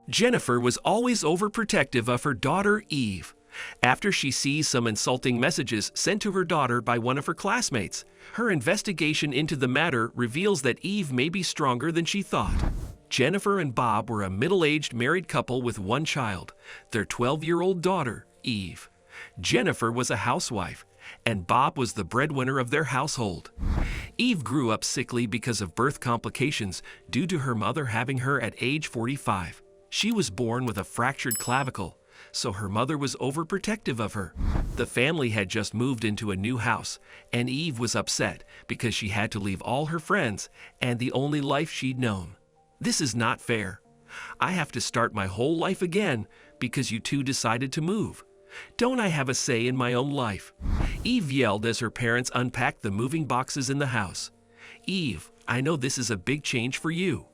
Jennifer was always overprotective of her daughter Eve. After she sees some insulting messages sent to her daughter by one of her classmates, her investigation into the matter reveals that Eve may be stronger than she thought. Jennifer and Bob were a middle-aged married couple with one child, their 12-year-old daughter, Eve. Jennifer was a housewife, and Bob was the breadwinner of their household. Eve grew up sickly because of birth complications due to her mother having her at age 45. She was born with a fractured clavicle, so her mother was overprotective of her. The family had just moved into a new house, and Eve was upset because she had to leave all her friends and the only life she'd known. This is not fair. I have to start my whole life again because you two decided to move. Don't I have a say in my own life? Eve yelled as her parents unpacked the moving boxes in the house. Eve, I know this is a big change for you.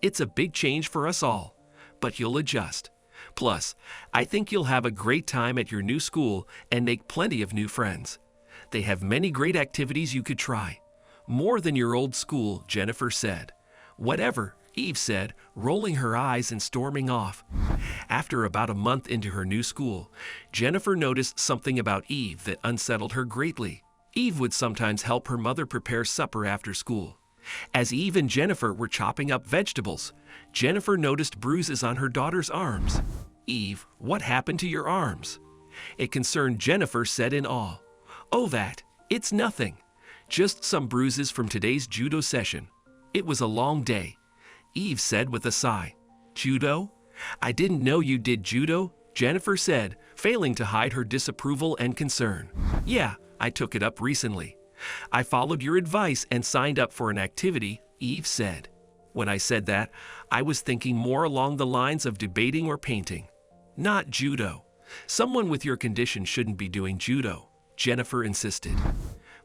It's a big change for us all, but you'll adjust. Plus, I think you'll have a great time at your new school and make plenty of new friends. They have many great activities you could try. More than your old school, Jennifer said. Whatever, Eve said, rolling her eyes and storming off. After about a month into her new school, Jennifer noticed something about Eve that unsettled her greatly. Eve would sometimes help her mother prepare supper after school. As Eve and Jennifer were chopping up vegetables, Jennifer noticed bruises on her daughter's arms. Eve, what happened to your arms? A concerned Jennifer said in awe. Oh, it's nothing. Just some bruises from today's judo session. It was a long day. Eve said with a sigh. Judo? I didn't know you did judo, Jennifer said, failing to hide her disapproval and concern. Yeah, I took it up recently. I followed your advice and signed up for an activity, Eve said. When I said that, I was thinking more along the lines of debating or painting. Not judo. Someone with your condition shouldn't be doing judo, Jennifer insisted.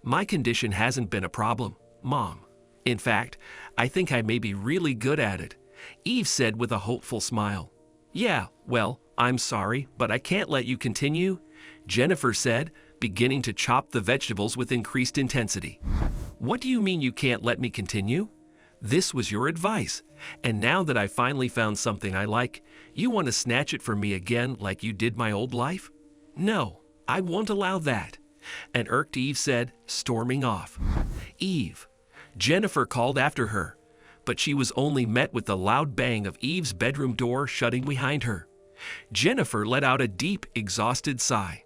My condition hasn't been a problem, Mom. In fact, I think I may be really good at it, Eve said with a hopeful smile. Yeah, well, I'm sorry, but I can't let you continue, Jennifer said, beginning to chop the vegetables with increased intensity. What do you mean you can't let me continue? This was your advice, and now that I finally found something I like, you want to snatch it from me again like you did my old life? No, I won't allow that, an irked Eve said, storming off. Eve, Jennifer called after her, but she was only met with the loud bang of Eve's bedroom door shutting behind her. Jennifer let out a deep, exhausted sigh.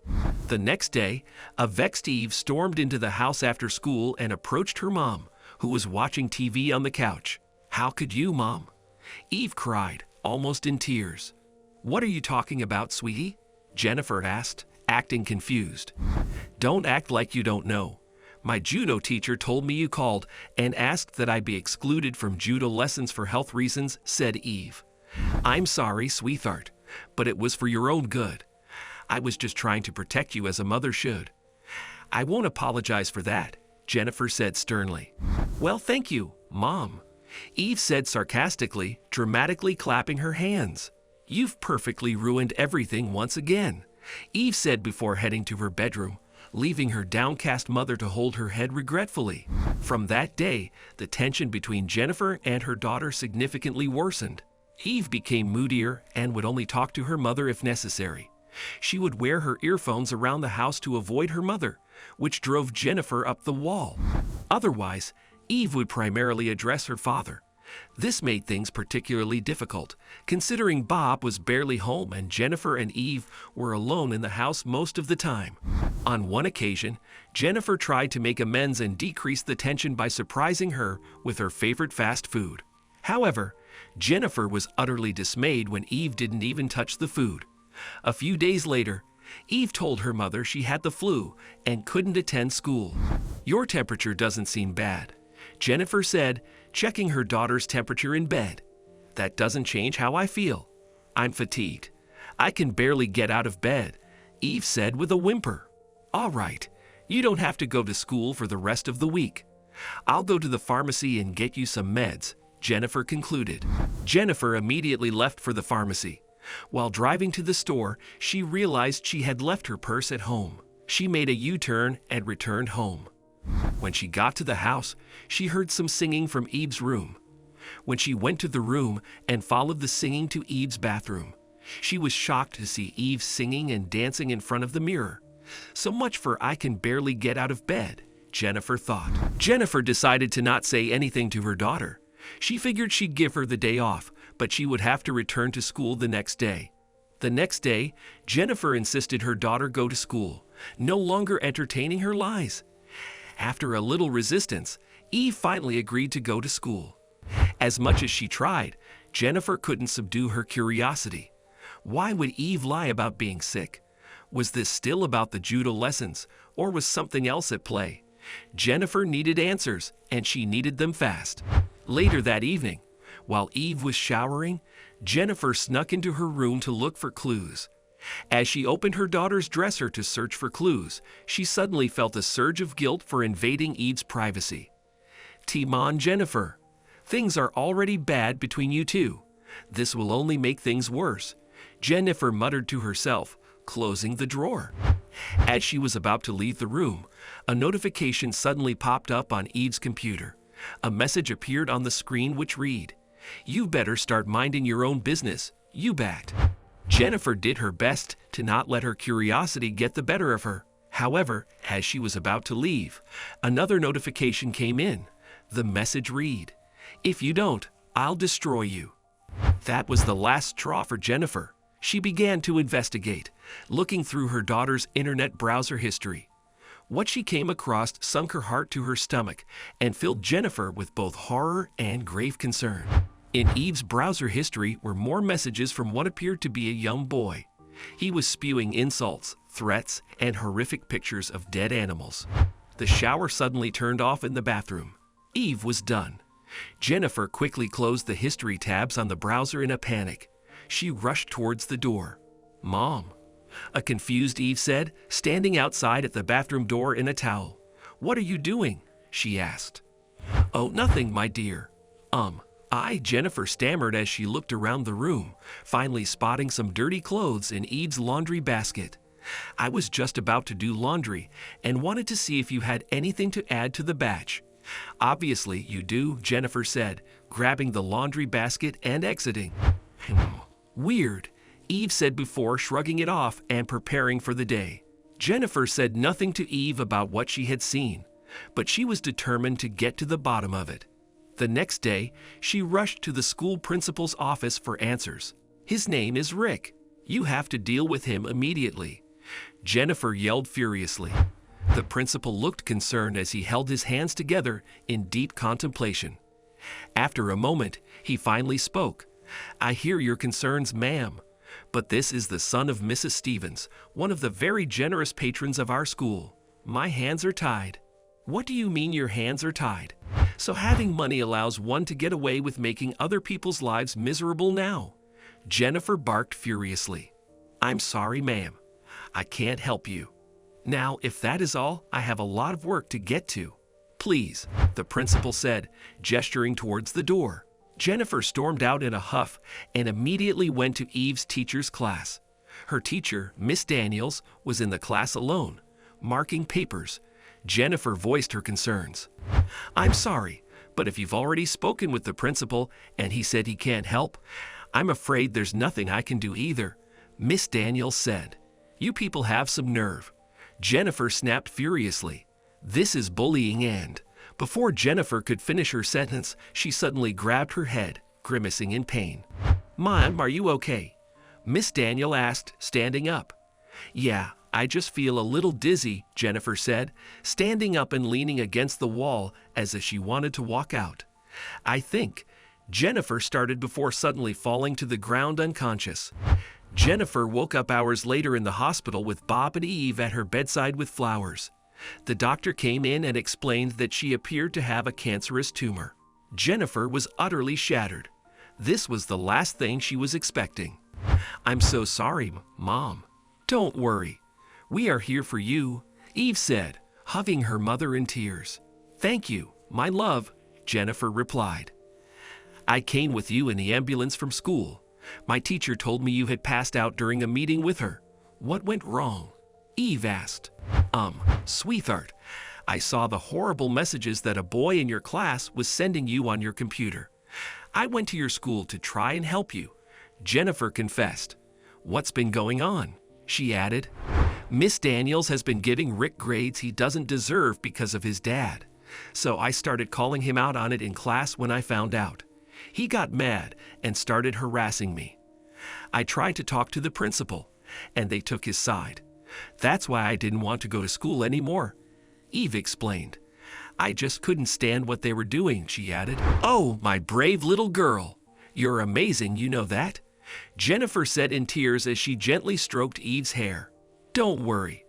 The next day, a vexed Eve stormed into the house after school and approached her mom, who was watching TV on the couch. How could you, Mom? Eve cried, almost in tears. What are you talking about, sweetie? Jennifer asked, acting confused. Don't act like you don't know. My judo teacher told me you called and asked that I be excluded from judo lessons for health reasons, said Eve. I'm sorry, sweetheart, but it was for your own good. I was just trying to protect you as a mother should. I won't apologize for that, Jennifer said sternly. Well, thank you, Mom, Eve said sarcastically, dramatically clapping her hands. You've perfectly ruined everything once again, Eve said before heading to her bedroom, leaving her downcast mother to hold her head regretfully. From that day, the tension between Jennifer and her daughter significantly worsened. Eve became moodier and would only talk to her mother if necessary. She would wear her earphones around the house to avoid her mother, which drove Jennifer up the wall. Otherwise, Eve would primarily address her father. This made things particularly difficult, considering Bob was barely home and Jennifer and Eve were alone in the house most of the time. On one occasion, Jennifer tried to make amends and decrease the tension by surprising her with her favorite fast food. However, Jennifer was utterly dismayed when Eve didn't even touch the food. A few days later, Eve told her mother she had the flu and couldn't attend school. Your temperature doesn't seem bad, Jennifer said, checking her daughter's temperature in bed. That doesn't change how I feel. I'm fatigued. I can barely get out of bed, Eve said with a whimper. All right, you don't have to go to school for the rest of the week. I'll go to the pharmacy and get you some meds, Jennifer concluded. Jennifer immediately left for the pharmacy. While driving to the store, she realized she had left her purse at home. She made a U-turn and returned home. When she got to the house, she heard some singing from Eve's room. when she went to the room and followed the singing to Eve's bathroom. She was shocked to see Eve singing and dancing in front of the mirror. So much for I can barely get out of bed, Jennifer thought. Jennifer decided to not say anything to her daughter. She figured she'd give her the day off, but she would have to return to school the next day. The next day, Jennifer insisted her daughter go to school, no longer entertaining her lies. After a little resistance, Eve finally agreed to go to school. As much as she tried, Jennifer couldn't subdue her curiosity. Why would Eve lie about being sick? Was this still about the judo lessons, or was something else at play? Jennifer needed answers, and she needed them fast. Later that evening, while Eve was showering, Jennifer snuck into her room to look for clues. As she opened her daughter's dresser to search for clues, she suddenly felt a surge of guilt for invading Eve's privacy. "Timon, Jennifer, things are already bad between you two. This will only make things worse," Jennifer muttered to herself, closing the drawer. As she was about to leave the room, a notification suddenly popped up on Eve's computer. A message appeared on the screen which read, "You better start minding your own business, you bet." Jennifer did her best to not let her curiosity get the better of her. However, as she was about to leave, another notification came in. The message read, "If you don't, I'll destroy you." That was the last straw for Jennifer. She began to investigate, looking through her daughter's internet browser history. What she came across sunk her heart to her stomach and filled Jennifer with both horror and grave concern. In Eve's browser history were more messages from what appeared to be a young boy. He was spewing insults, threats, and horrific pictures of dead animals. The shower suddenly turned off in the bathroom. Eve was done. Jennifer quickly closed the history tabs on the browser in a panic. She rushed towards the door. "Mom," a confused Eve said, standing outside at the bathroom door in a towel. "What are you doing?" she asked. "Oh, nothing, my dear." Jennifer stammered as she looked around the room, finally spotting some dirty clothes in Eve's laundry basket. "I was just about to do laundry and wanted to see if you had anything to add to the batch." "Obviously you do," Jennifer said, grabbing the laundry basket and exiting. "Weird," Eve said before shrugging it off and preparing for the day. Jennifer said nothing to Eve about what she had seen, but she was determined to get to the bottom of it. The next day, she rushed to the school principal's office for answers. "His name is Rick. You have to deal with him immediately," Jennifer yelled furiously. The principal looked concerned as he held his hands together in deep contemplation. After a moment, he finally spoke. "I hear your concerns, ma'am, but this is the son of Mrs. Stevens, one of the very generous patrons of our school. My hands are tied." "What do you mean your hands are tied? So having money allows one to get away with making other people's lives miserable now?" Jennifer barked furiously. "I'm sorry, ma'am. I can't help you. Now, if that is all, I have a lot of work to get to." "Please," the principal said, gesturing towards the door. Jennifer stormed out in a huff and immediately went to Eve's teacher's class. Her teacher, Miss Daniels, was in the class alone, marking papers. Jennifer voiced her concerns. "I'm sorry, but if you've already spoken with the principal and he said he can't help, I'm afraid there's nothing I can do either," Miss Daniels said. "You people have some nerve." Jennifer snapped furiously. "This is bullying and..." Before Jennifer could finish her sentence, she suddenly grabbed her head, grimacing in pain. "Mom, are you okay?" Miss Daniel asked, standing up. "Yeah, I just feel a little dizzy," Jennifer said, standing up and leaning against the wall as if she wanted to walk out. "I think..." Jennifer started before suddenly falling to the ground unconscious. Jennifer woke up hours later in the hospital with Bob and Eve at her bedside with flowers. The doctor came in and explained that she appeared to have a cancerous tumor. Jennifer was utterly shattered. This was the last thing she was expecting. "I'm so sorry, Mom." "Don't worry. We are here for you," Eve said, hugging her mother in tears. "Thank you, my love," Jennifer replied. "I came with you in the ambulance from school. My teacher told me you had passed out during a meeting with her. What went wrong?" Eve asked. Sweetheart, I saw the horrible messages that a boy in your class was sending you on your computer. I went to your school to try and help you, Jennifer confessed. What's been going on? She added. Miss Daniels has been giving Rick grades he doesn't deserve because of his dad. So I started calling him out on it in class when I found out. He got mad and started harassing me. I tried to talk to the principal, and they took his side. That's why I didn't want to go to school anymore, Eve explained. I just couldn't stand what they were doing, she added. Oh, my brave little girl. You're amazing, you know that? Jennifer said in tears as she gently stroked Eve's hair. Don't worry.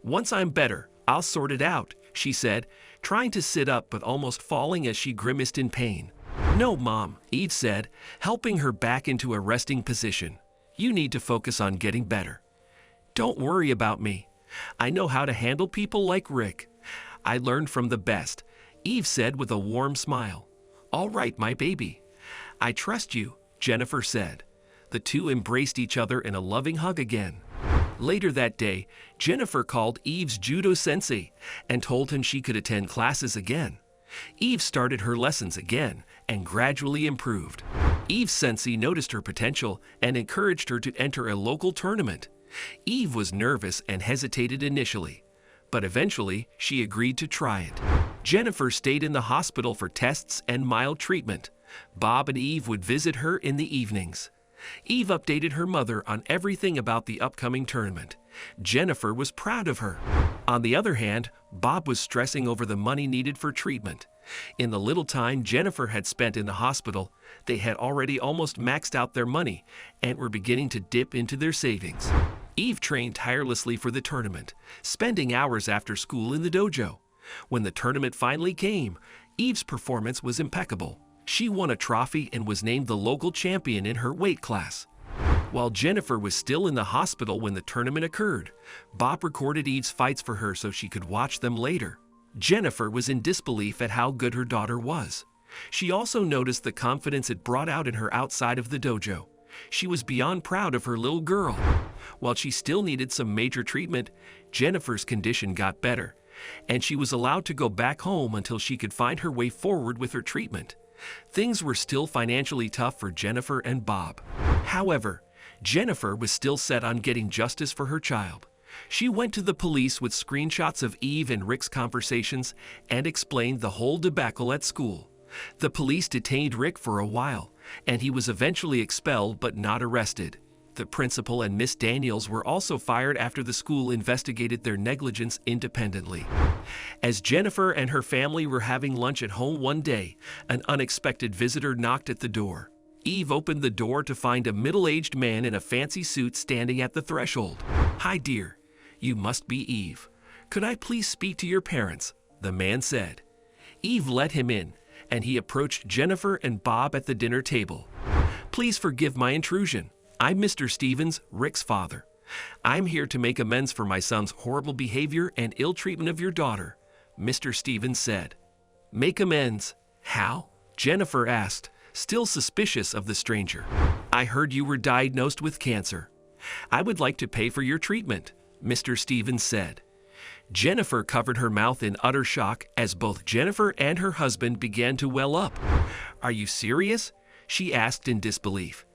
Once I'm better, I'll sort it out, she said, trying to sit up but almost falling as she grimaced in pain. No, Mom, Eve said, helping her back into a resting position. You need to focus on getting better. Don't worry about me. I know how to handle people like Rick. I learned from the best, Eve said with a warm smile. All right, my baby. I trust you, Jennifer said. The two embraced each other in a loving hug again. Later that day, Jennifer called Eve's judo sensei and told him she could attend classes again. Eve started her lessons again and gradually improved. Eve's sensei noticed her potential and encouraged her to enter a local tournament. Eve was nervous and hesitated initially, but eventually she agreed to try it. Jennifer stayed in the hospital for tests and mild treatment. Bob and Eve would visit her in the evenings. Eve updated her mother on everything about the upcoming tournament. Jennifer was proud of her. On the other hand, Bob was stressing over the money needed for treatment. In the little time Jennifer had spent in the hospital, they had already almost maxed out their money and were beginning to dip into their savings. Eve trained tirelessly for the tournament, spending hours after school in the dojo. When the tournament finally came, Eve's performance was impeccable. She won a trophy and was named the local champion in her weight class. While Jennifer was still in the hospital when the tournament occurred, Bob recorded Eve's fights for her so she could watch them later. Jennifer was in disbelief at how good her daughter was. She also noticed the confidence it brought out in her outside of the dojo. She was beyond proud of her little girl. While she still needed some major treatment, Jennifer's condition got better, and she was allowed to go back home until she could find her way forward with her treatment. Things were still financially tough for Jennifer and Bob. However, Jennifer was still set on getting justice for her child. She went to the police with screenshots of Eve and Rick's conversations and explained the whole debacle at school. The police detained Rick for a while, and he was eventually expelled but not arrested. The principal and Miss Daniels were also fired after the school investigated their negligence independently. As Jennifer and her family were having lunch at home one day, an unexpected visitor knocked at the door. Eve opened the door to find a middle-aged man in a fancy suit standing at the threshold. Hi, dear. You must be Eve. Could I please speak to your parents? The man said. Eve let him in, and he approached Jennifer and Bob at the dinner table. Please forgive my intrusion. I'm Mr. Stevens, Rick's father. I'm here to make amends for my son's horrible behavior and ill treatment of your daughter, Mr. Stevens said. Make amends? How? Jennifer asked, still suspicious of the stranger. I heard you were diagnosed with cancer. I would like to pay for your treatment, Mr. Stevens said. Jennifer covered her mouth in utter shock as both Jennifer and her husband began to well up. Are you serious? She asked in disbelief.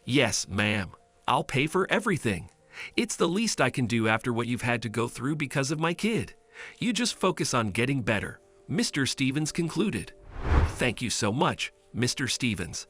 Yes, ma'am. I'll pay for everything. It's the least I can do after what you've had to go through because of my kid. You just focus on getting better, Mr. Stevens concluded. Thank you so much, Mr. Stevens,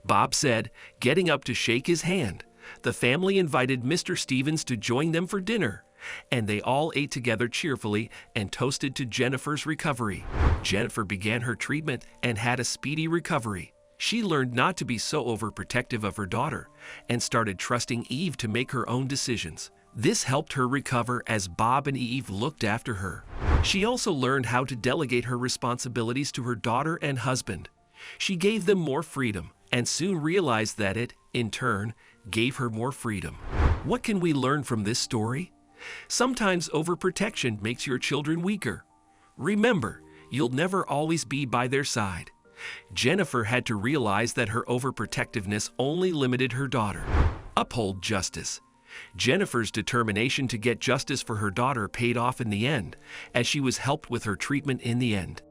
Bob said, getting up to shake his hand. The family invited Mr. Stevens to join them for dinner, and they all ate together cheerfully and toasted to Jennifer's recovery. Jennifer began her treatment and had a speedy recovery. She learned not to be so overprotective of her daughter and started trusting Eve to make her own decisions. This helped her recover as Bob and Eve looked after her. She also learned how to delegate her responsibilities to her daughter and husband. She gave them more freedom and soon realized that it, in turn, gave her more freedom. What can we learn from this story? Sometimes overprotection makes your children weaker. Remember, you'll never always be by their side. Jennifer had to realize that her overprotectiveness only limited her daughter. Uphold justice. Jennifer's determination to get justice for her daughter paid off in the end, as she was helped with her treatment in the end.